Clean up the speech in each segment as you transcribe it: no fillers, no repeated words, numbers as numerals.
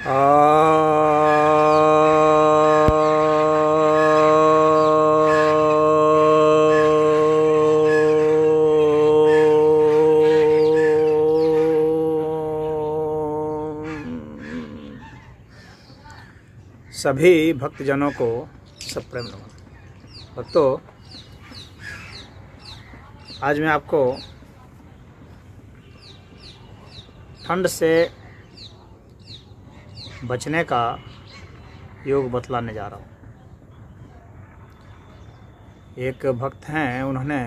सभी भक्तजनों को सप्रेम नमन। भक्तों, आज मैं आपको ठंड से बचने का योग बतलाने जा रहा हूँ। एक भक्त हैं, उन्होंने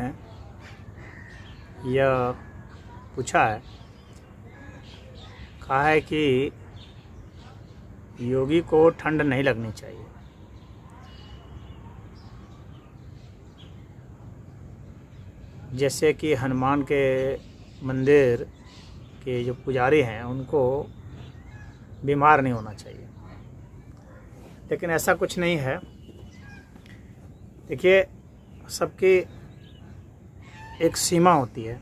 यह पूछा है, कहा है कि योगी को ठंड नहीं लगनी चाहिए। जैसे कि हनुमान के मंदिर के जो पुजारी हैं उनको बीमार नहीं होना चाहिए, लेकिन ऐसा कुछ नहीं है। देखिए, सबकी एक सीमा होती है।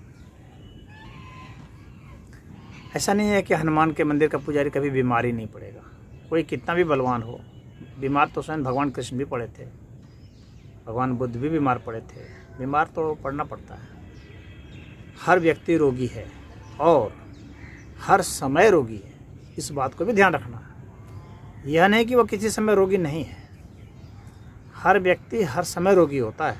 ऐसा नहीं है कि हनुमान के मंदिर का पुजारी कभी बीमार ही नहीं पड़ेगा। कोई कितना भी बलवान हो, बीमार तो स्वयं भगवान कृष्ण भी पड़े थे, भगवान बुद्ध भी बीमार पड़े थे। बीमार तो पड़ना पड़ता है। हर व्यक्ति रोगी है और हर समय रोगी है, इस बात को भी ध्यान रखना है। यह नहीं कि वह किसी समय रोगी नहीं है। हर व्यक्ति हर समय रोगी होता है।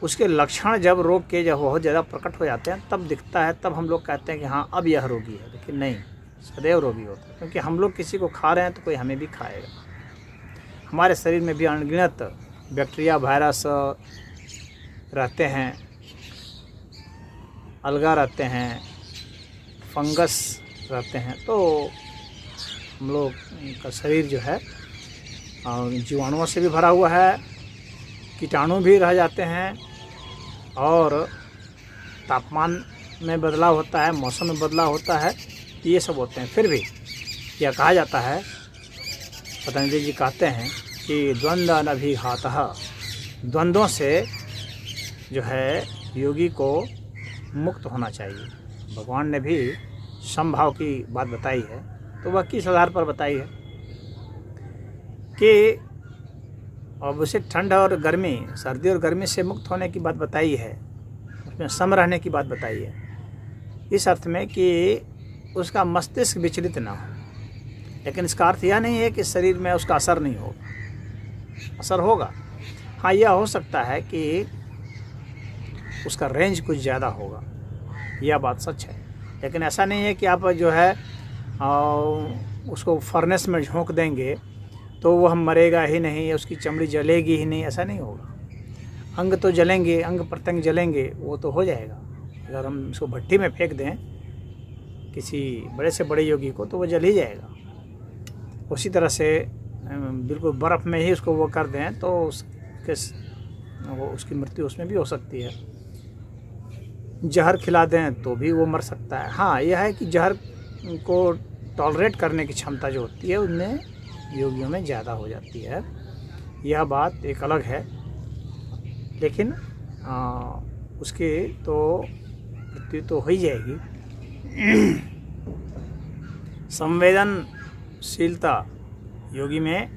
उसके लक्षण जब रोग के जब बहुत ज़्यादा प्रकट हो जाते हैं तब दिखता है, तब हम लोग कहते हैं कि हाँ अब यह रोगी है। लेकिन नहीं, सदैव रोगी होता है, क्योंकि हम लोग किसी को खा रहे हैं तो कोई हमें भी खाएगा। हमारे शरीर में भी अनगिनत बैक्टीरिया वायरस रहते हैं, अलगा रहते हैं, फंगस रहते हैं। तो हम लोग का शरीर जो है जीवाणुओं से भी भरा हुआ है, कीटाणु भी रह जाते हैं, और तापमान में बदलाव होता है, मौसम में बदलाव होता है, ये सब होते हैं। फिर भी यह कहा जाता है, पतंजलि जी कहते हैं कि द्वंद्व अनभिघातः, द्वंद्वों से जो है योगी को मुक्त होना चाहिए। भगवान ने भी समभाव की बात बताई है, तो वह किस आधार पर बताई है कि अब उसे ठंड और गर्मी, सर्दी और गर्मी से मुक्त होने की बात बताई है, उसमें सम रहने की बात बताई है, इस अर्थ में कि उसका मस्तिष्क विचलित ना हो। लेकिन इसका अर्थ यह नहीं है कि शरीर में उसका असर नहीं होगा, असर होगा। हाँ, यह हो सकता है कि उसका रेंज कुछ ज़्यादा होगा, यह बात सच है। लेकिन ऐसा नहीं है कि आप जो है उसको फर्नेस में झोंक देंगे तो वह मरेगा ही नहीं, उसकी चमड़ी जलेगी ही नहीं, ऐसा नहीं होगा। अंग तो जलेंगे, अंग प्रत्यंग जलेंगे, वो तो हो जाएगा। अगर हम उसको भट्टी में फेंक दें किसी बड़े से बड़े योगी को तो वो जल ही जाएगा। उसी तरह से बिल्कुल बर्फ़ में ही उसको वो कर दें तो उसकी मृत्यु उसमें भी हो सकती है। जहर खिला दें तो भी वो मर सकता है। हाँ, यह है कि जहर को टॉलरेट करने की क्षमता जो होती है उनमें योगियों में ज़्यादा हो जाती है। यह बात एक अलग है, लेकिन उसकी तो मृत्यु तो हो ही जाएगी। संवेदनशीलता योगी में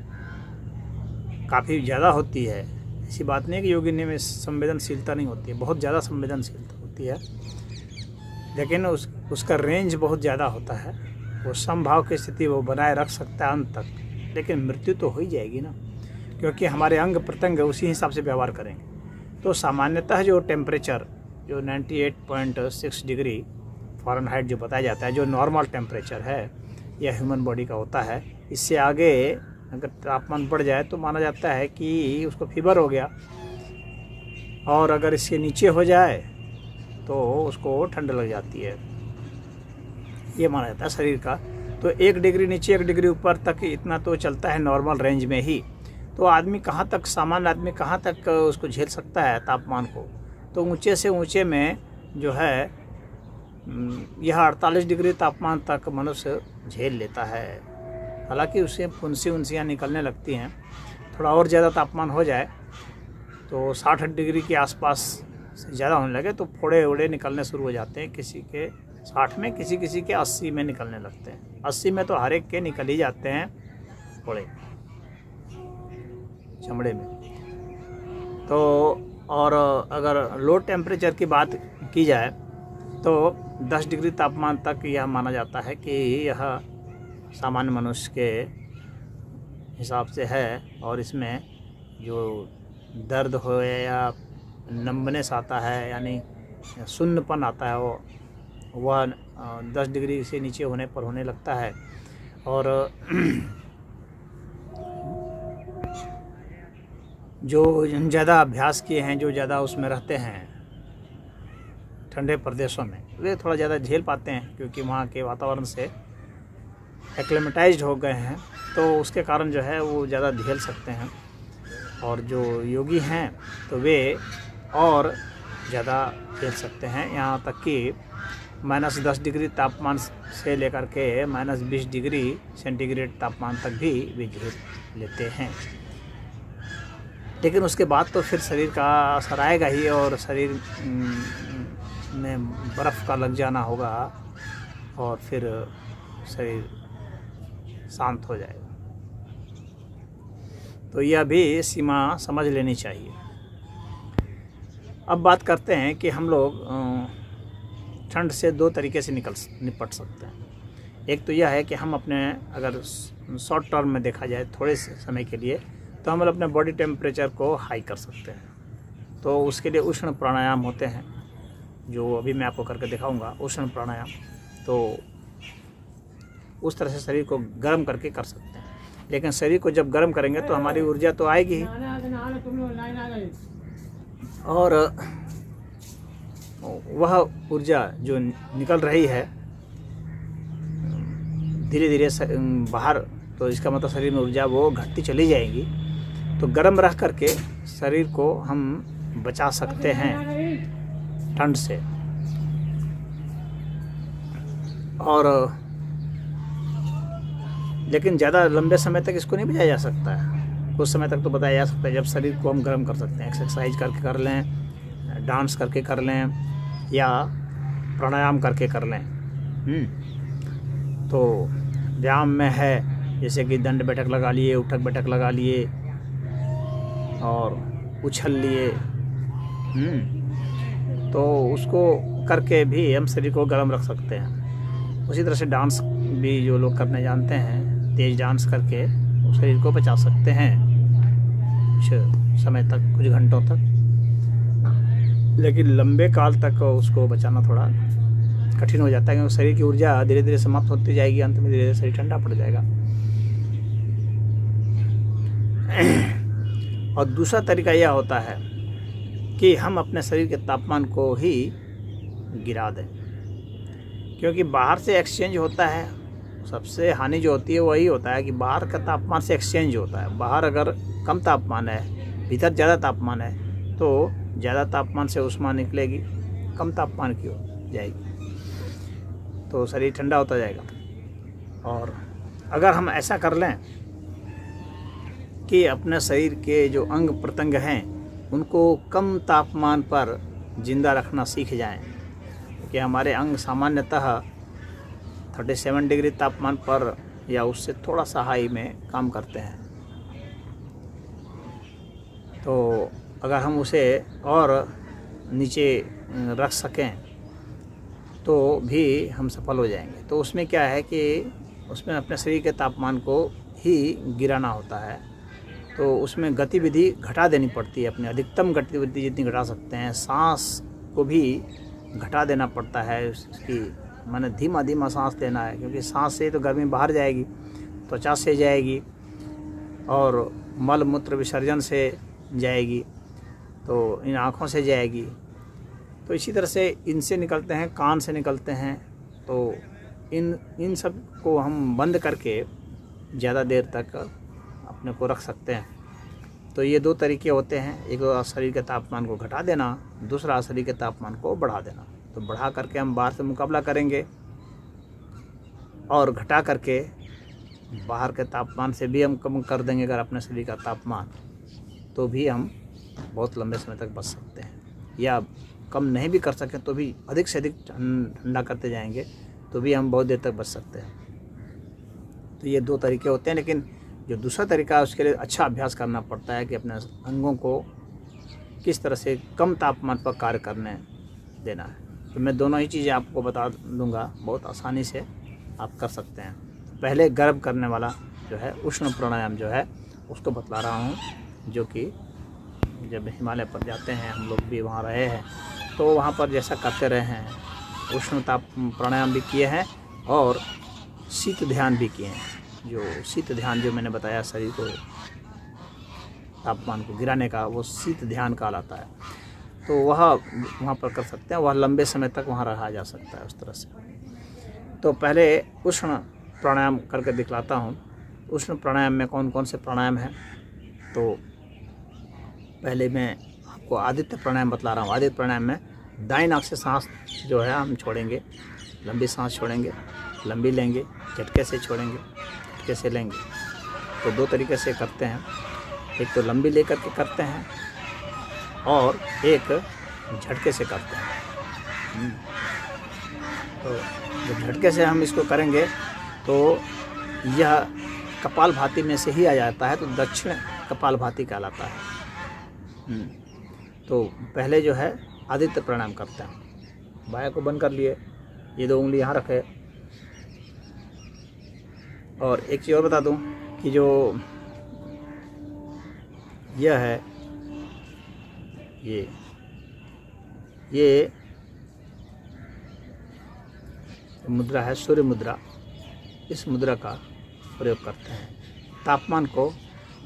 काफ़ी ज़्यादा होती है। ऐसी बात नहीं है कि योगी में संवेदनशीलता नहीं होती है, बहुत ज़्यादा संवेदनशीलता होती है, लेकिन उसका रेंज बहुत ज़्यादा होता है। वो समभाव की स्थिति वो बनाए रख सकता है अंत तक, लेकिन मृत्यु तो हो ही जाएगी ना, क्योंकि हमारे अंग प्रत्यंग उसी हिसाब से व्यवहार करेंगे। तो सामान्यतः जो टेम्परेचर जो 98.6 डिग्री फ़ारेनहाइट जो बताया जाता है, जो नॉर्मल टेम्परेचर है यह ह्यूमन बॉडी का होता है, इससे आगे अगर तापमान बढ़ जाए तो माना जाता है कि उसको फीवर हो गया, और अगर इसके नीचे हो जाए तो उसको ठंड लग जाती है, ये माना जाता है शरीर का। तो 1 डिग्री नीचे 1 डिग्री ऊपर तक इतना तो चलता है नॉर्मल रेंज में ही। तो आदमी कहाँ तक, सामान्य आदमी कहाँ तक उसको झेल सकता है तापमान को? तो ऊंचे से ऊंचे में जो है यह 48 डिग्री तापमान तक मनुष्य झेल लेता है। हालांकि उससे फुंसियाँ निकलने लगती हैं। थोड़ा और ज़्यादा तापमान हो जाए तो 60 डिग्री के आसपास से ज़्यादा होने लगे तो फोड़े वोड़े निकलने शुरू हो जाते हैं किसी के 60 में, किसी किसी के 80 में निकलने लगते हैं। 80 में तो हर एक के निकल ही जाते हैं फोड़े चमड़े में। तो और अगर लो टेम्परेचर की बात की जाए तो 10 डिग्री तापमान तक यह माना जाता है कि यह सामान्य मनुष्य के हिसाब से है, और इसमें जो दर्द हो या नंबनेस आता है, यानी सुन्नपन आता है, वह 10 डिग्री से नीचे होने पर होने लगता है। और जो ज़्यादा अभ्यास किए हैं, जो ज़्यादा उसमें रहते हैं ठंडे प्रदेशों में, वे थोड़ा ज़्यादा झेल पाते हैं, क्योंकि वहाँ के वातावरण से एक्लेमेटाइज्ड हो गए हैं, तो उसके कारण जो है वो ज़्यादा झेल सकते हैं। और जो योगी हैं तो वे और ज़्यादा झेल सकते हैं, यहाँ तक कि -10 डिग्री तापमान से लेकर के -20 डिग्री सेंटीग्रेड तापमान तक भी वे झेल लेते हैं। लेकिन उसके बाद तो फिर शरीर का असर आएगा ही, और शरीर में बर्फ़ का लग जाना होगा, और फिर शरीर शांत हो जाएगा। तो यह भी सीमा समझ लेनी चाहिए। अब बात करते हैं कि हम लोग ठंड से 2 तरीके से निपट सकते हैं। एक तो यह है कि हम अपने, अगर शॉर्ट टर्म में देखा जाए थोड़े से समय के लिए, तो हम अपने बॉडी टेम्परेचर को हाई कर सकते हैं। तो उसके लिए उष्ण प्राणायाम होते हैं, जो अभी मैं आपको करके दिखाऊंगा, उष्ण प्राणायाम। तो उस तरह से शरीर को गर्म करके कर सकते हैं। लेकिन शरीर को जब गर्म करेंगे तो हमारी ऊर्जा तो आएगी ही, और वह ऊर्जा जो निकल रही है धीरे धीरे बाहर, तो इसका मतलब शरीर में ऊर्जा वो घटती चली जाएगी। तो गर्म रह करके शरीर को हम बचा सकते हैं ठंड से। और लेकिन ज़्यादा लंबे समय तक इसको नहीं बचाया जा सकता है। कुछ समय तक तो बताया जा सकता है, जब शरीर को हम गर्म कर सकते हैं, एक्सरसाइज करके कर लें, डांस करके कर लें, या प्राणायाम करके कर लें। तो व्यायाम में है, जैसे कि दंड बैठक लगा लिए, उठक बैठक लगा लिए, और उछल लिए, तो उसको करके भी हम शरीर को गर्म रख सकते हैं। उसी तरह से डांस भी जो लोग करने जानते हैं, तेज डांस करके शरीर को बचा सकते हैं कुछ समय तक, कुछ घंटों तक। लेकिन लंबे काल तक उसको बचाना थोड़ा कठिन हो जाता है, क्योंकि शरीर की ऊर्जा धीरे धीरे समाप्त होती जाएगी, अंत में धीरे धीरे शरीर ठंडा पड़ जाएगा। और दूसरा तरीका यह होता है कि हम अपने शरीर के तापमान को ही गिरा दें, क्योंकि बाहर से एक्सचेंज होता है। सबसे हानि जो होती है वही होता है कि बाहर का तापमान से एक्सचेंज होता है। बाहर अगर कम तापमान है, भीतर ज़्यादा तापमान है, तो ज़्यादा तापमान से ऊष्मा निकलेगी, कम तापमान की हो जाएगी, तो शरीर ठंडा होता जाएगा। और अगर हम ऐसा कर लें कि अपने शरीर के जो अंग प्रत्यंग हैं उनको कम तापमान पर जिंदा रखना सीख जाएं, कि हमारे अंग सामान्यतः 37 डिग्री तापमान पर या उससे थोड़ा सा हाई में काम करते हैं। तो अगर हम उसे और नीचे रख सकें तो भी हम सफल हो जाएंगे। तो उसमें क्या है कि उसमें अपने शरीर के तापमान को ही गिराना होता है। तो उसमें गतिविधि घटा देनी पड़ती है, अपनी अधिकतम गतिविधि जितनी घटा सकते हैं। सांस को भी घटा देना पड़ता है, उसकी माने धीमा धीमा सांस लेना है, क्योंकि सांस से तो गर्मी बाहर जाएगी, त्वचा से जाएगी, और मल मूत्र विसर्जन से जाएगी, तो इन आँखों से जाएगी। तो इसी तरह से इनसे निकलते हैं, कान से निकलते हैं। तो इन सब को हम बंद करके ज़्यादा देर तक अपने को रख सकते हैं। तो ये 2 तरीके होते हैं, एक तो शरीर के तापमान को घटा देना, दूसरा शरीर के तापमान को बढ़ा देना। तो बढ़ा करके हम बाहर से मुकाबला करेंगे, और घटा करके बाहर के तापमान से भी हम कम कर देंगे अगर अपने शरीर का तापमान, तो भी हम बहुत लंबे समय तक बच सकते हैं। या कम नहीं भी कर सकें तो भी अधिक से अधिक ठंडा करते जाएंगे तो भी हम बहुत देर तक बच सकते हैं। तो ये 2 तरीके होते हैं, लेकिन जो दूसरा तरीका है उसके लिए अच्छा अभ्यास करना पड़ता है कि अपने अंगों को किस तरह से कम तापमान पर कार्य करने देना है। तो मैं दोनों ही चीज़ें आपको बता दूंगा, बहुत आसानी से आप कर सकते हैं। पहले गर्म करने वाला जो है उष्ण प्राणायाम जो है उसको बतला रहा हूँ, जो कि जब हिमालय पर जाते हैं, हम लोग भी वहाँ रहे हैं तो वहाँ पर जैसा करते रहे हैं, उष्ण ताप प्राणायाम भी किए हैं और शीत ध्यान भी किए हैं। जो शीत ध्यान जो मैंने बताया शरीर को तापमान को गिराने का, वो शीत ध्यान कहलाता है। तो वह वहाँ पर कर सकते हैं, वह लंबे समय तक वहाँ रहा जा सकता है उस तरह से। तो पहले उष्ण प्राणायाम करके दिखलाता हूँ। उष्ण प्राणायाम में कौन कौन से प्राणायाम हैं, तो पहले मैं आपको आदित्य प्राणायाम बतला रहा हूँ। आदित्य प्राणायाम में दाईं नाक से सांस जो है हम छोड़ेंगे, लंबी सांस छोड़ेंगे, लंबी लेंगे, झटके से छोड़ेंगे, झटके से लेंगे। तो 2 तरीके से करते हैं, एक तो लंबी लेकर के करते हैं और एक झटके से करते हैं। तो जब झटके से हम इसको करेंगे तो यह कपालभाति में से ही आ जाता है, तो दक्षिण कपालभाति कहलाता है। तो पहले जो है आदित्य प्राणायाम करते हैं। बाएं को बंद कर लिए, ये 2 उंगली यहाँ रखे। और एक चीज़ और बता दूं कि जो यह है, ये मुद्रा है सूर्य मुद्रा। इस मुद्रा का प्रयोग करते हैं। तापमान को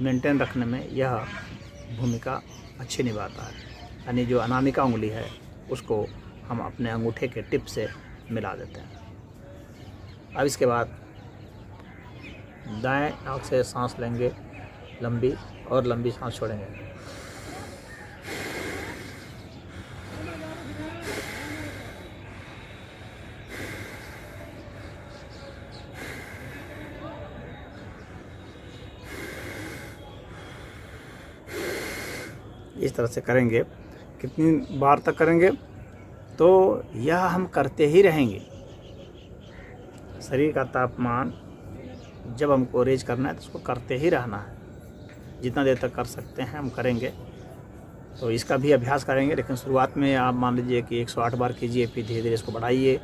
मेंटेन रखने में यह भूमिका अच्छी निभाता है। यानी जो अनामिका उंगली है उसको हम अपने अंगूठे के टिप से मिला देते हैं। अब इसके बाद दाएं नाक से सांस लेंगे लंबी, और लंबी सांस छोड़ेंगे। इस तरह से करेंगे। कितनी बार तक करेंगे, तो यह हम करते ही रहेंगे। शरीर का तापमान जब हमको रेज करना है तो उसको करते ही रहना है। जितना देर तक कर सकते हैं हम करेंगे। तो इसका भी अभ्यास करेंगे, लेकिन शुरुआत में आप मान लीजिए कि 108 बार कीजिए, फिर धीरे धीरे इसको बढ़ाइए।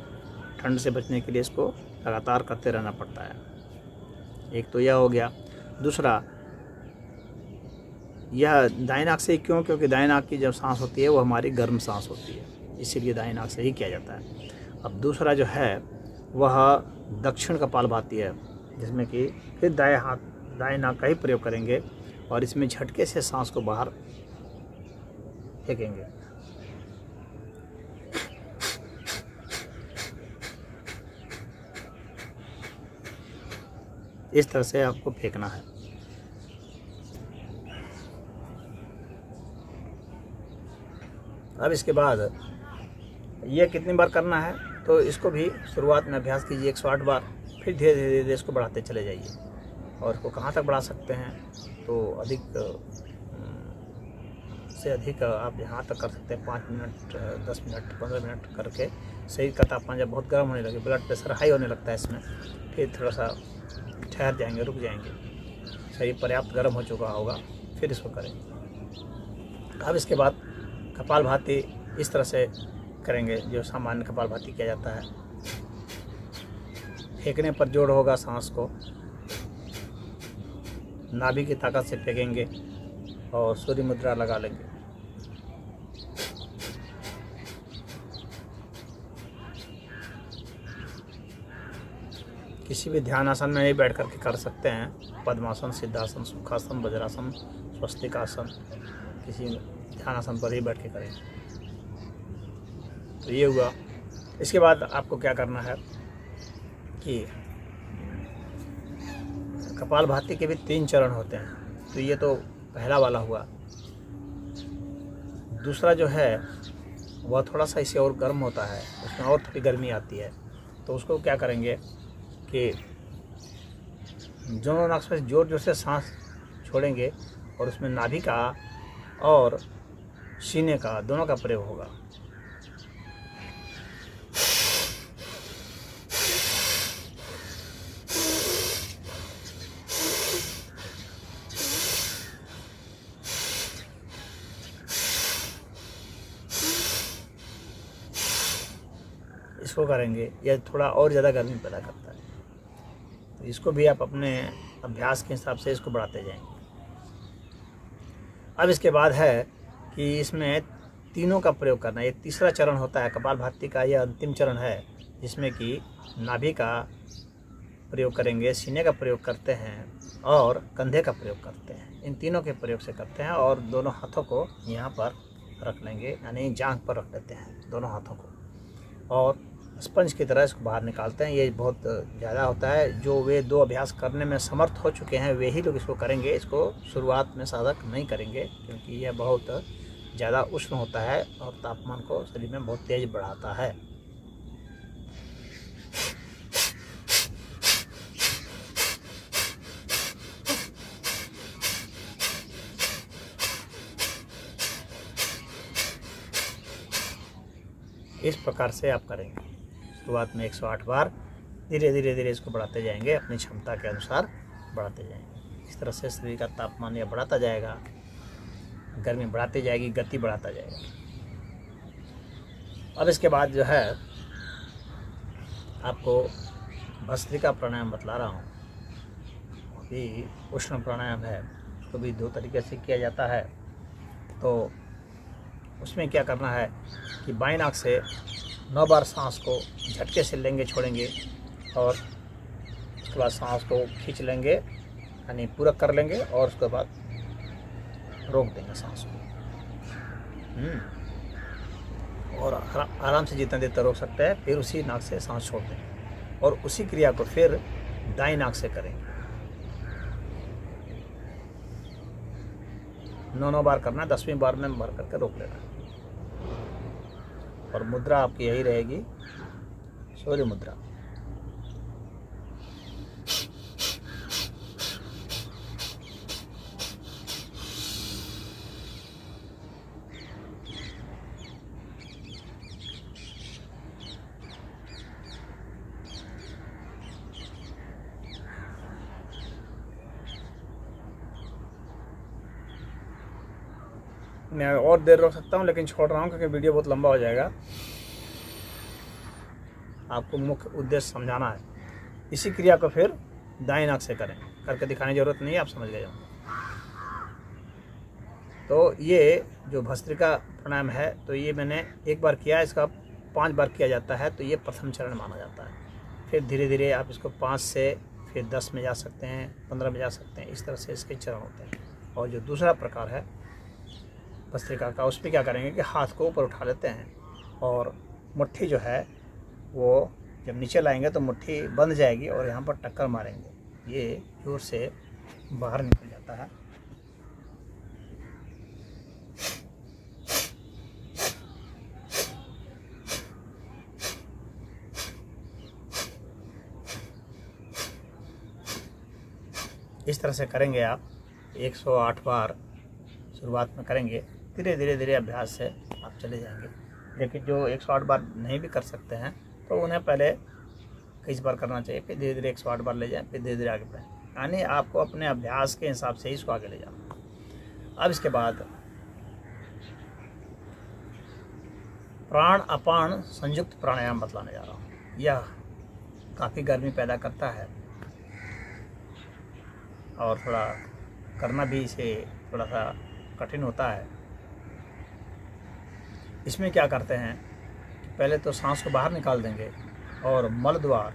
ठंड से बचने के लिए इसको लगातार करते रहना पड़ता है। एक तो यह हो गया। दूसरा, यह दाएं नाक से क्यों? क्योंकि दाएं नाक की जब सांस होती है वो हमारी गर्म सांस होती है, इसीलिए दाएं नाक से ही किया जाता है। अब दूसरा जो है वह दक्षिण कपालभाति है, जिसमें कि फिर दाएं नाक का ही प्रयोग करेंगे और इसमें झटके से सांस को बाहर फेंकेंगे। इस तरह से आपको फेंकना है। अब इसके बाद ये कितनी बार करना है, तो इसको भी शुरुआत में अभ्यास कीजिए 108 बार, फिर धीरे धीरे इसको बढ़ाते चले जाइए। और इसको कहाँ तक बढ़ा सकते हैं, तो अधिक से अधिक आप यहाँ तक कर सकते हैं। 5 मिनट, 10 मिनट, 15 मिनट करके शरीर का तापमान जब बहुत गर्म होने लगे, ब्लड प्रेशर हाई होने लगता है इसमें, फिर थोड़ा सा ठहर जाएंगे, रुक जाएंगे, शरीर पर्याप्त गर्म हो चुका होगा, फिर इसको करेंगे। अब इसके बाद कपालभाति इस तरह से करेंगे जो सामान्य कपालभाति किया जाता है। फेंकने पर जोर होगा सांस को, नाभि की ताकत से फेंकेंगे और सूर्य मुद्रा लगा लेंगे। किसी भी ध्यान आसन में नहीं बैठ करके कर सकते हैं। पद्मासन, सिद्धासन, सुखासन, वज्रासन, स्वस्तिकासन, किसी ध्यान आसन पर ही बैठ के करें। तो ये हुआ। इसके बाद आपको क्या करना है कि कपालभाति के भी 3 चरण होते हैं। तो ये तो पहला वाला हुआ। दूसरा जो है वह थोड़ा सा इससे और गर्म होता है, उसमें और थोड़ी गर्मी आती है। तो उसको क्या करेंगे कि दोनों नाक से जोर जोर से सांस छोड़ेंगे और उसमें नाभि का और सीने का दोनों का प्रयोग होगा। इसको करेंगे, यह थोड़ा और ज़्यादा गर्मी पैदा करता है। तो इसको भी आप अपने अभ्यास के हिसाब से इसको बढ़ाते जाएंगे। अब इसके बाद है कि इसमें तीनों का प्रयोग करना। ये तीसरा चरण होता है कपालभाति का, यह अंतिम चरण है जिसमें कि नाभि का प्रयोग करेंगे, सीने का प्रयोग करते हैं और कंधे का प्रयोग करते हैं। इन तीनों के प्रयोग से करते हैं और दोनों हाथों को यहाँ पर रख लेंगे, यानी जांघ पर रख लेते हैं दोनों हाथों को और स्पंज की तरह इसको बाहर निकालते हैं। ये बहुत ज़्यादा होता है। जो वे 2 अभ्यास करने में समर्थ हो चुके हैं वे ही लोग इसको करेंगे। इसको शुरुआत में साधक नहीं करेंगे क्योंकि यह बहुत ज़्यादा उष्ण होता है और तापमान को शरीर में बहुत तेज़ बढ़ाता है। इस प्रकार से आप करेंगे। शुरुआत में 108 बार, धीरे धीरे इसको बढ़ाते जाएंगे, अपनी क्षमता के अनुसार बढ़ाते जाएंगे। इस तरह से शरीर का तापमान यह बढ़ाता जाएगा, गर्मी बढ़ाती जाएगी, गति बढ़ाता जाएगा। अब इसके बाद जो है आपको भस्त्रिका प्राणायाम बतला रहा हूँ। अभी उष्ण प्राणायाम है, उसको भी 2 तरीके से किया जाता है। तो उसमें क्या करना है कि बाईं नाक से 9 बार सांस को झटके से लेंगे, छोड़ेंगे और उसके बाद सांस को खींच लेंगे, यानी पूरा कर लेंगे और उसके बाद रोक देंगे सांस को। और आराम से जितना देर तक रोक सकते हैं, फिर उसी नाक से सांस छोड़ देंगे और उसी क्रिया को फिर दाईं नाक से करेंगे। 9 बार करना, 10वीं बार में भर करके रोक लेना। और मुद्रा आपकी यही रहेगी, सूर्य मुद्रा। मैं और देर रोक सकता हूँ लेकिन छोड़ रहा हूँ क्योंकि वीडियो बहुत लंबा हो जाएगा। आपको मुख्य उद्देश्य समझाना है। इसी क्रिया को फिर दाईं नाक से करें, करके दिखाने की जरूरत नहीं है, आप समझ गए होंगे। तो ये जो भस्त्रिका प्राणायाम है, तो ये मैंने 1 बार किया, इसका 5 बार किया जाता है, तो ये प्रथम चरण माना जाता है। फिर धीरे धीरे आप इसको 5 से फिर 10 में जा सकते हैं, 15 में जा सकते हैं। इस तरह से इसके चरण होते हैं। और जो दूसरा प्रकार है भस्त्रिका का, उसमें क्या करेंगे कि हाथ को ऊपर उठा लेते हैं और मुट्ठी जो है वो जब नीचे लाएंगे तो मुट्ठी बंद जाएगी और यहाँ पर टक्कर मारेंगे। ये जोर से बाहर निकल जाता है। इस तरह से करेंगे आप 108 बार शुरुआत में करेंगे। धीरे धीरे अभ्यास से आप चले जाएंगे। लेकिन जो 108 बार नहीं भी कर सकते हैं तो उन्हें पहले कई बार करना चाहिए, फिर धीरे धीरे 108 बार ले जाएं, फिर धीरे धीरे आगे बढ़ें। यानी आपको अपने अभ्यास के हिसाब से ही इसको आगे ले जाना। अब इसके बाद प्राण अपान संयुक्त प्राणायाम बतलाने जा रहा हूँ। यह काफ़ी गर्मी पैदा करता है और थोड़ा करना भी इसे थोड़ा सा कठिन होता है। इसमें क्या करते हैं, पहले तो सांस को बाहर निकाल देंगे और मल द्वार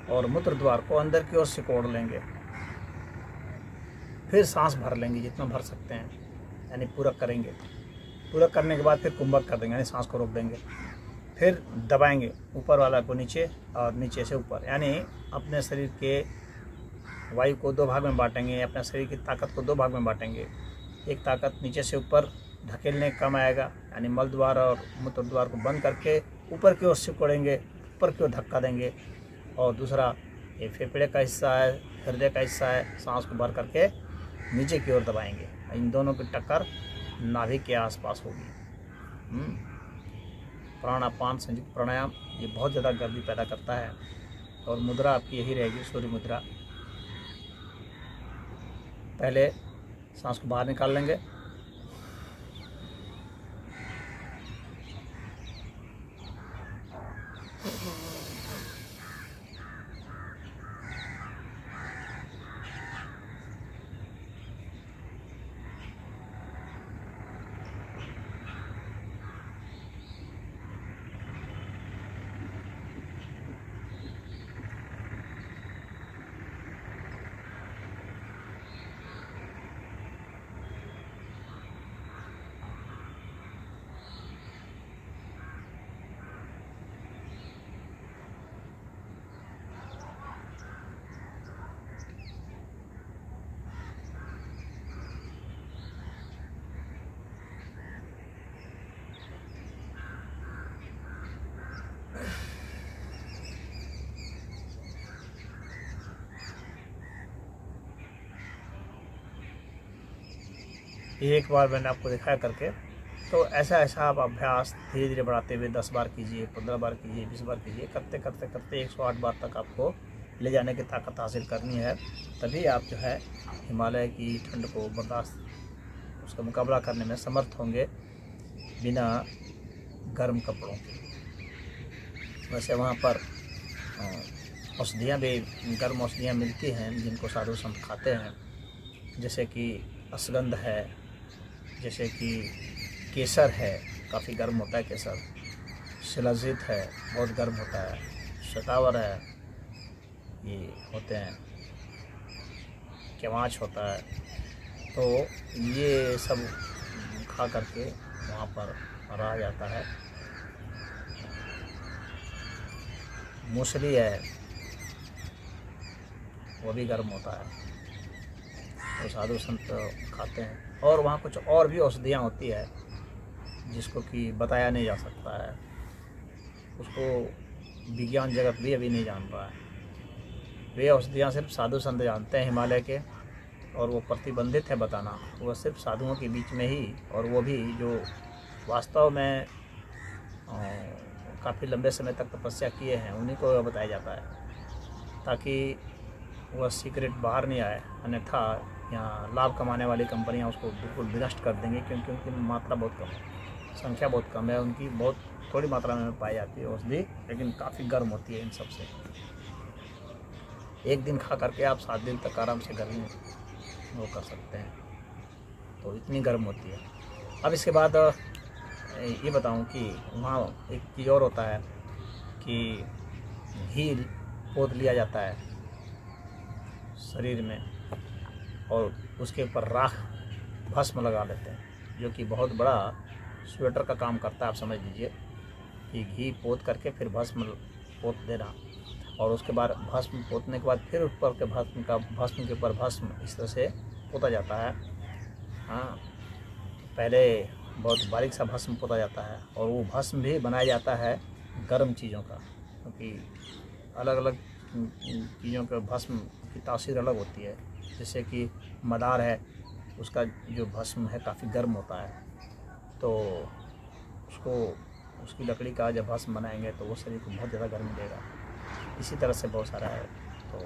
और मूत्र द्वार को अंदर की ओर सिकोड़ लेंगे। फिर सांस भर लेंगे जितना भर सकते हैं, यानी पूरक करेंगे। पूरक करने के बाद फिर कुंभक कर देंगे, यानी सांस को रोक देंगे। फिर दबाएंगे ऊपर वाला को नीचे और नीचे से ऊपर, यानी अपने शरीर के वायु को 2 भाग में बांटेंगे, अपने शरीर की ताकत को 2 भाग में बांटेंगे। एक ताकत नीचे से ऊपर धकेलने का काम आएगा, यानी मल द्वार और मूत्र द्वार को बंद करके ऊपर की ओर सिकोड़ेंगे, ऊपर की ओर धक्का देंगे। और दूसरा ये फेफड़े का हिस्सा है, हृदय का हिस्सा है, सांस को भर करके नीचे की ओर दबाएंगे। इन दोनों की टक्कर नाभि के आसपास होगी। प्राणापान संयुक्त प्राणायाम ये बहुत ज़्यादा गर्मी पैदा करता है। और मुद्रा आपकी यही रहेगी, सूर्य मुद्रा। पहले सांस को बाहर निकाल लेंगे, ये एक बार मैंने आपको दिखाया करके। तो ऐसा ऐसा आप अभ्यास धीरे धीरे बढ़ाते हुए 10 बार कीजिए, 15 बार कीजिए, 20 बार कीजिए, करते करते करते 108 बार तक आपको ले जाने की ताकत हासिल करनी है। तभी आप जो है हिमालय की ठंड को बर्दाश्त, उसका मुकाबला करने में समर्थ होंगे बिना गर्म कपड़ों के। वैसे वहाँ पर औषधियाँ भी, गर्म औषधियाँ मिलती हैं जिनको साधु संत खाते हैं, जैसे कि अश्वगंध है, जैसे कि केसर है, काफ़ी गर्म होता है केसर, शिलाजीत है, बहुत गर्म होता है, शतावर है, ये होते हैं, केवाच होता है। तो ये सब खा करके वहाँ पर रहा जाता है। मूसली है, वो भी गर्म होता है, तो साधु संत खाते हैं। और वहाँ कुछ और भी औषधियाँ होती है जिसको कि बताया नहीं जा सकता है, उसको विज्ञान जगत भी अभी नहीं जान रहा है। वे औषधियाँ सिर्फ साधु संत जानते हैं हिमालय के, और वो प्रतिबंधित है बताना, वो सिर्फ साधुओं के बीच में ही, और वो भी जो वास्तव में काफ़ी लंबे समय तक तपस्या किए हैं उन्हीं को बताया जाता है, ताकि वह सीक्रेट बाहर नहीं आए। अन्यथा यहाँ लाभ कमाने वाली कंपनियाँ उसको बिल्कुल विनष्ट कर देंगी, क्योंकि उनकी मात्रा बहुत कम है, संख्या बहुत कम है उनकी, बहुत थोड़ी मात्रा में पाई जाती है औषधि, लेकिन काफ़ी गर्म होती है इन सब से। एक दिन खा करके आप 7 दिन तक आराम से गर्मी वो कर सकते हैं, तो इतनी गर्म होती है। अब इसके बाद ये बताऊं कि वहाँ एक चीज़ और होता है कि घी पोत लिया जाता है शरीर में, और उसके ऊपर राख भस्म लगा लेते हैं, जो कि बहुत बड़ा स्वेटर का काम करता है। आप समझ लीजिए कि घी पोत करके फिर भस्म पोत देना, और उसके बाद भस्म पोतने के बाद फिर ऊपर के भस्म के ऊपर भस्म इस तरह से पोता जाता है। हाँ, पहले बहुत बारीक सा भस्म पोता जाता है, और वो भस्म भी बनाया जाता है गर्म चीज़ों का, क्योंकि अलग अलग चीज़ों के भस्म की तासीर अलग होती है। जैसे कि मदार है, उसका जो भस्म है काफ़ी गर्म होता है, तो उसको, उसकी लकड़ी का जब भस्म बनाएंगे तो वो शरीर को बहुत ज़्यादा गर्मी देगा। इसी तरह से बहुत सारा है, तो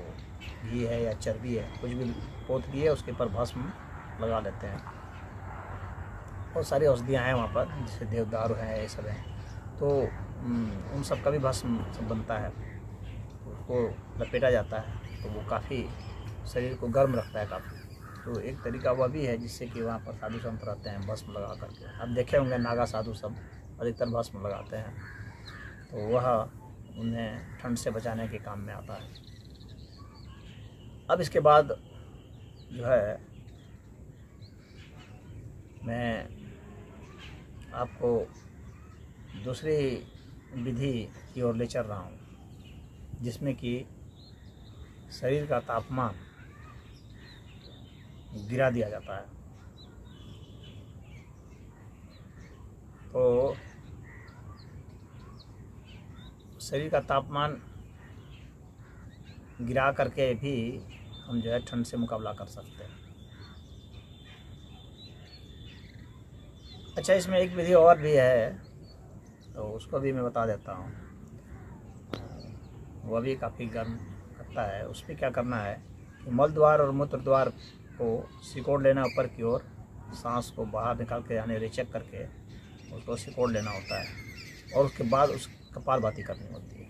घी है या चर्बी है, कुछ भी पोत लिए उसके ऊपर भस्म लगा लेते हैं। बहुत सारी औषधियाँ हैं वहाँ पर, जैसे देवदारू हैं, ये सब हैं, तो उन सब का भी भस्म सब बनता है, उसको लपेटा जाता है, तो वो काफ़ी शरीर को गर्म रखता है काफ़ी। तो एक तरीका वह भी है जिससे कि वहाँ पर साधु संत रहते हैं भस्म लगा करके। आप देखे होंगे नागा साधु सब अधिकतर भस्म लगाते हैं, तो वह उन्हें ठंड से बचाने के काम में आता है। अब इसके बाद जो है मैं आपको दूसरी विधि की ओर ले चल रहा हूँ, जिसमें कि शरीर का तापमान गिरा दिया जाता है। तो शरीर का तापमान गिरा करके भी हम जो है ठंड से मुकाबला कर सकते हैं। अच्छा, इसमें एक विधि और भी है, तो उसको भी मैं बता देता हूँ। वह भी काफ़ी गर्म करता है। उसमें क्या करना है कि मल द्वार और मूत्र द्वार को सिकोड़ लेना ऊपर की ओर, सांस को बाहर निकाल के यानी रिचेक करके उसको सिकोड़ लेना होता है, और उसके बाद उस कपालभाति करनी होती है।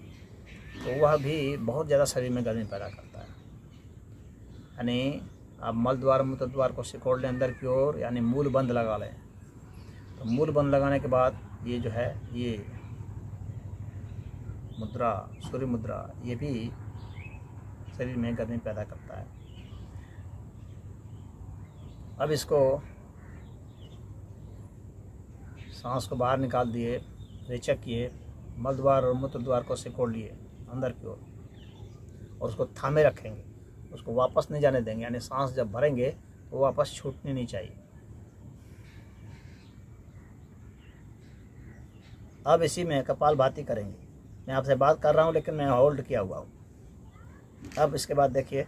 तो वह भी बहुत ज़्यादा शरीर में गर्मी पैदा करता है। यानी आप मल द्वार मूत्र द्वार को सिकोड़ लें अंदर की ओर, यानी मूल बंद लगा लें। तो मूल बंद लगाने के बाद ये जो है, ये मुद्रा, सूर्य मुद्रा, ये भी शरीर में गर्मी पैदा करता है। अब इसको सांस को बाहर निकाल दिए, रेचक किए, मल द्वार और मूत्र द्वार को सिकोड़ लिए अंदर की ओर, और उसको थामे रखेंगे, उसको वापस नहीं जाने देंगे। यानी सांस जब भरेंगे तो वापस छूटनी नहीं चाहिए। अब इसी में कपालभाति करेंगे। मैं आपसे बात कर रहा हूँ लेकिन मैं होल्ड किया हुआ हूँ। अब इसके बाद देखिए,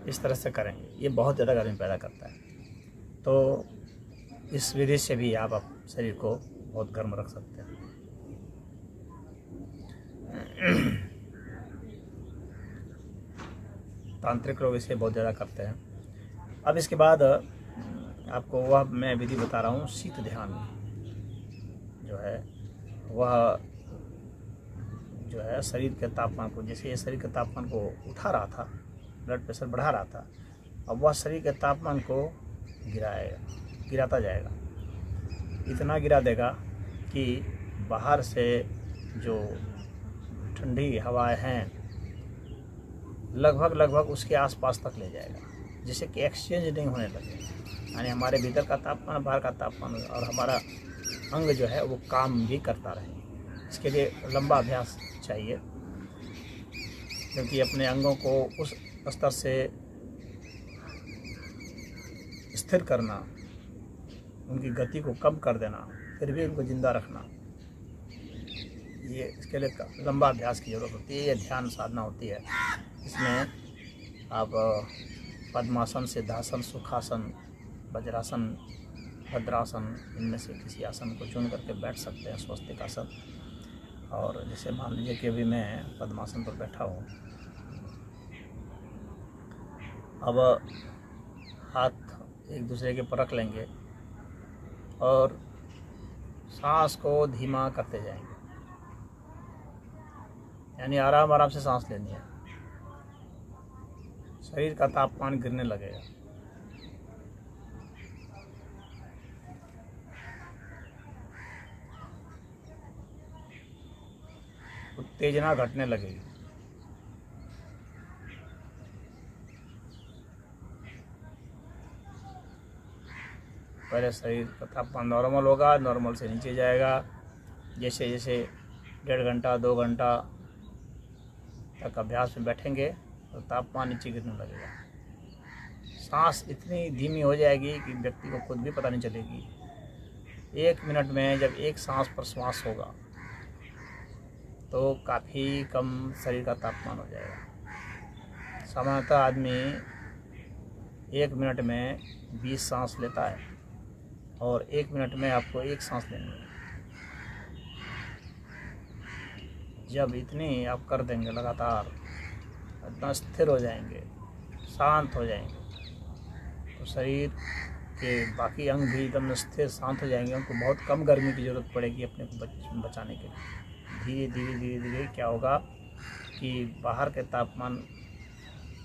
इस तरह से करेंगे, ये बहुत ज़्यादा गर्मी पैदा करता है। तो इस विधि से भी आप शरीर को बहुत गर्म रख सकते हैं। तांत्रिक लोग इसे बहुत ज़्यादा करते हैं। अब इसके बाद आपको वह मैं विधि बता रहा हूँ, शीत ध्यान जो है वह जो है शरीर के तापमान को, जैसे ये शरीर के तापमान को उठा रहा था, ब्लड प्रेशर बढ़ा रहा था, अब वह शरीर के तापमान को गिराता जाएगा। इतना गिरा देगा कि बाहर से जो ठंडी हवाएं हैं लगभग उसके आसपास तक ले जाएगा, जिससे कि एक्सचेंज नहीं होने लगे, यानी हमारे भीतर का तापमान बाहर का तापमान और हमारा अंग जो है वो काम भी करता रहे। इसके लिए लंबा अभ्यास चाहिए, क्योंकि अपने अंगों को उस स्तर से स्थिर करना, उनकी गति को कम कर देना, फिर भी उनको जिंदा रखना, ये इसके लिए लंबा अभ्यास की ज़रूरत होती है। ये ध्यान साधना होती है। इसमें आप पद्मासन, सिद्धासन, सुखासन, वज्रासन, भद्रासन, इनमें से किसी आसन को चुन करके बैठ सकते हैं, स्वस्तिक आसन। और जैसे मान लीजिए कि अभी मैं पद्मासन पर बैठा हूँ। अब हाथ एक दूसरे के पर रख लेंगे और सांस को धीमा करते जाएंगे, यानी आराम से सांस लेनी है। शरीर का तापमान गिरने लगेगा। उत्तेजना घटने लगेगी। पहले शरीर का तापमान नॉर्मल होगा, नॉर्मल से नीचे जाएगा। जैसे जैसे 1.5 घंटा 2 घंटा तक अभ्यास में बैठेंगे तो तापमान नीचे गिरने लगेगा। सांस इतनी धीमी हो जाएगी कि व्यक्ति को खुद भी पता नहीं चलेगी। 1 मिनट में जब एक सांस पर श्वास होगा तो काफ़ी कम शरीर का तापमान हो जाएगा। सामान्यतः आदमी 1 मिनट में 20 सांस लेता है और 1 मिनट में आपको 1 सांस लेनी है। जब इतनी आप कर देंगे लगातार, इतना स्थिर हो जाएंगे, शांत हो जाएंगे, तो शरीर के बाकी अंग भी एकदम स्थिर शांत हो जाएंगे। उनको बहुत कम गर्मी की ज़रूरत पड़ेगी अपने को बचाने के लिए। धीरे धीरे क्या होगा कि बाहर के तापमान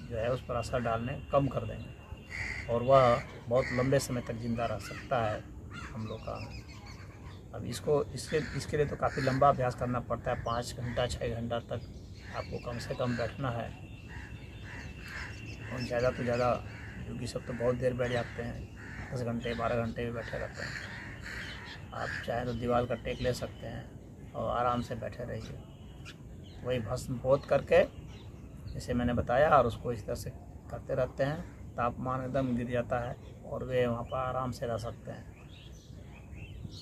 जो है उस पर असर डालने कम कर देंगे और वह बहुत लंबे समय तक जिंदा रह सकता है हम लोग का। अब इसके लिए तो काफ़ी लंबा अभ्यास करना पड़ता है। 5 घंटा 6 घंटा तक आपको कम से कम बैठना है, और ज़्यादा तो ज़्यादा, क्योंकि सब तो बहुत देर बैठ जाते हैं, 10 घंटे 12 घंटे भी बैठे रहते हैं। आप चाहे तो दीवार का टेक ले सकते हैं और आराम से बैठे रहिए। वही भस्म पोत करके जैसे मैंने बताया, और उसको इस तरह से करते रहते हैं, तापमान एकदम गिर जाता है और वे वहाँ पर आराम से रह सकते हैं।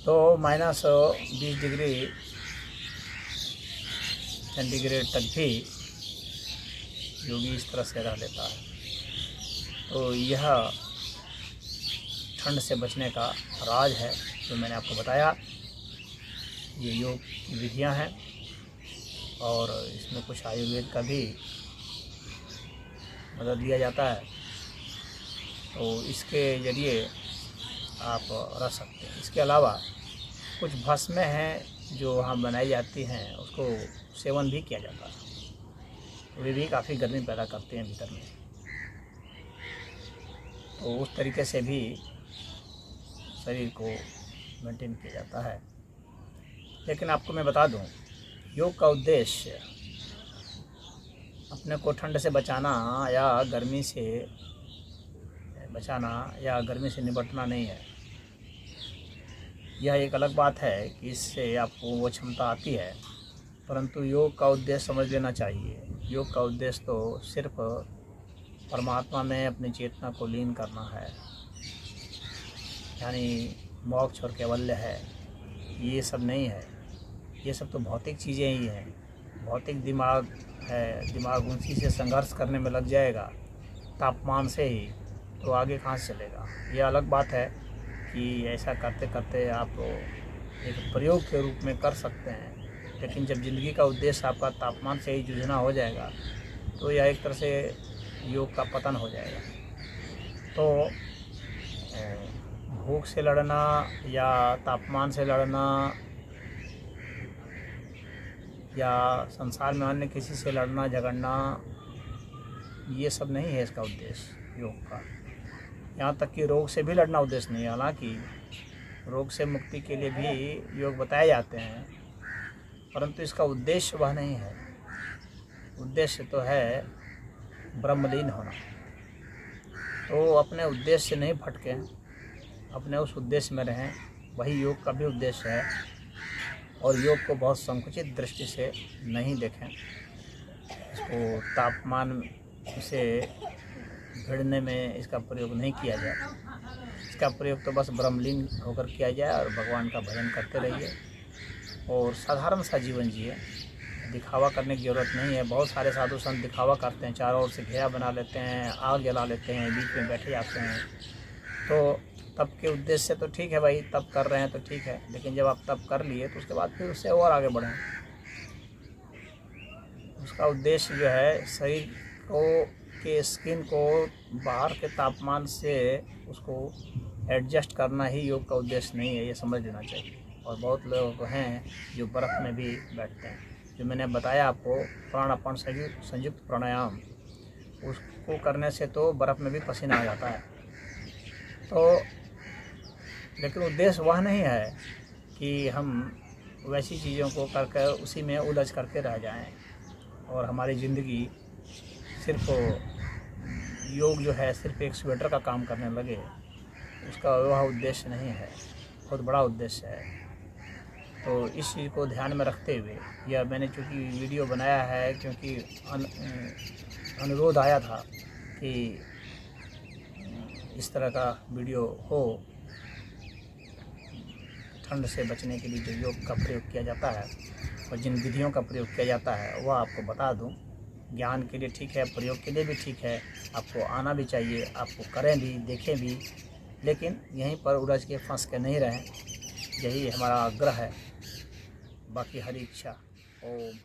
तो -20 डिग्री सेंटीग्रेड तक भी योगी इस तरह से रह लेता है। तो यह ठंड से बचने का राज है जो मैंने आपको बताया। ये योग की विधियाँ हैं और इसमें कुछ आयुर्वेद का भी मदद लिया जाता है, तो इसके ज़रिए आप रह सकते हैं। इसके अलावा कुछ भस्में हैं जो वहाँ बनाई जाती हैं, उसको सेवन भी किया जाता है। वे भी काफ़ी गर्मी पैदा करते हैं भीतर में, तो उस तरीके से भी शरीर को मेंटेन किया जाता है। लेकिन आपको मैं बता दूं, योग का उद्देश्य अपने को ठंड से बचाना या गर्मी से बचाना या गर्मी से निपटना नहीं है। यह एक अलग बात है कि इससे आपको वो क्षमता आती है, परंतु योग का उद्देश्य समझ लेना चाहिए। योग का उद्देश्य तो सिर्फ परमात्मा में अपनी चेतना को लीन करना है, यानी मोक्ष और कैवल्य है। ये सब नहीं है, ये सब तो भौतिक चीज़ें ही हैं। भौतिक दिमाग है, दिमाग उसी से संघर्ष करने में लग जाएगा तापमान से ही, तो आगे कहाँ से चलेगा। यह अलग बात है कि ऐसा करते करते आप एक प्रयोग के रूप में कर सकते हैं, लेकिन जब ज़िंदगी का उद्देश्य आपका तापमान से ही जूझना हो जाएगा तो यह एक तरह से योग का पतन हो जाएगा। तो भूख से लड़ना या तापमान से लड़ना या संसार में अन्य किसी से लड़ना झगड़ना, ये सब नहीं है इसका उद्देश्य योग का। यहाँ तक कि रोग से भी लड़ना उद्देश्य नहीं है। हालांकि रोग से मुक्ति के लिए भी योग बताए जाते हैं, परंतु इसका उद्देश्य वह नहीं है। उद्देश्य तो है ब्रह्मलीन होना। तो अपने उद्देश्य से नहीं भटकें, अपने उस उद्देश्य में रहें, वही योग का भी उद्देश्य है। और योग को बहुत संकुचित दृष्टि से नहीं देखें, इसको तापमान से भिड़ने में इसका प्रयोग नहीं किया जाए। इसका प्रयोग तो बस ब्रह्मलीन होकर किया जाए और भगवान का भजन करते रहिए और साधारण सा जीवन जिए। दिखावा करने की ज़रूरत नहीं है। बहुत सारे साधु संत दिखावा करते हैं, चारों ओर से घेरा बना लेते हैं, आग जला लेते हैं, बीच में बैठे जाते हैं। तो तप के उद्देश्य से तो ठीक है भाई, तप कर रहे हैं तो ठीक है, लेकिन जब आप तप कर लिए तो उसके बाद फिर उससे और आगे बढ़ें। उसका उद्देश्य जो है शरीर को के स्किन को बाहर के तापमान से उसको एडजस्ट करना ही योग का उद्देश्य नहीं है, ये समझ लेना चाहिए। और बहुत लोग हैं जो बर्फ़ में भी बैठते हैं। जो मैंने बताया आपको प्राणापान संयुक्त प्राणायाम, उसको करने से तो बर्फ़ में भी पसीना आ जाता है। तो लेकिन उद्देश्य वह नहीं है कि हम वैसी चीज़ों को करके उसी में उलझ करके रह जाएं और हमारी ज़िंदगी सिर्फ योग जो है सिर्फ एक स्वेटर का काम करने लगे। उसका वह उद्देश्य नहीं है, बहुत बड़ा उद्देश्य है। तो इस चीज़ को ध्यान में रखते हुए यह मैंने चूँकि वीडियो बनाया है, क्योंकि अनुरोध आया था कि इस तरह का वीडियो हो। ठंड से बचने के लिए जो योग का प्रयोग किया जाता है और जिन विधियों का प्रयोग किया जाता है वह आपको बता दूं। ज्ञान के लिए ठीक है, प्रयोग के लिए भी ठीक है, आपको आना भी चाहिए, आपको करें भी, देखें भी, लेकिन यहीं पर उलझ के फंस के नहीं रहें। यही हमारा आग्रह है। बाकी हरी इच्छा। ओम।